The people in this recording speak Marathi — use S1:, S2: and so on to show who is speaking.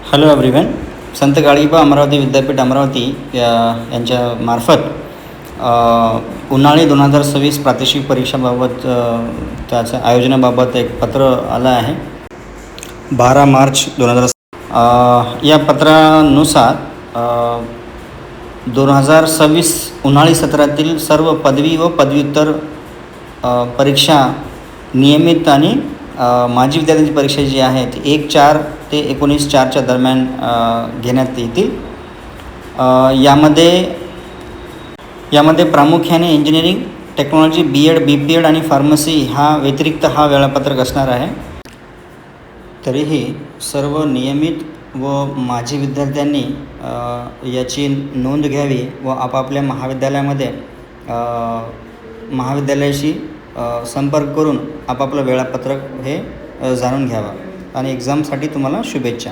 S1: Hello everyone. संत गाडगेबाबा अमरावती विद्यापीठ अमरावती यांच्या मार्फत उन्हाळी 2026 प्रादेशिक परीक्षाबाबत त्याच्या आयोजनाबाबत एक पत्र आलं आहे 12 मार्च 2000. या पत्रानुसार 2026 उन्हाळी सत्रातील सर्व पदवी व पदव्युत्तर परीक्षा नियमित आणि माजी विद्यार्थ्यांची परीक्षा जी आहे ती 1/4 ते 19/4च्या दरम्यान घेण्यात येतील. यामध्ये प्रामुख्याने इंजिनिअरिंग, टेक्नॉलॉजी, BEd, BPEd आणि फार्मसी व्यतिरिक्त वेळापत्रक असणार आहे. तरीही सर्व नियमित व माजी विद्यार्थ्यांनी याची नोंद घ्यावी व आपापल्या महाविद्यालयाशी संपर्क करून आपापलं वेळापत्रक हे जाणून घ्यावा. आणि एक्झामसाठी तुम्हाला शुभेच्छा.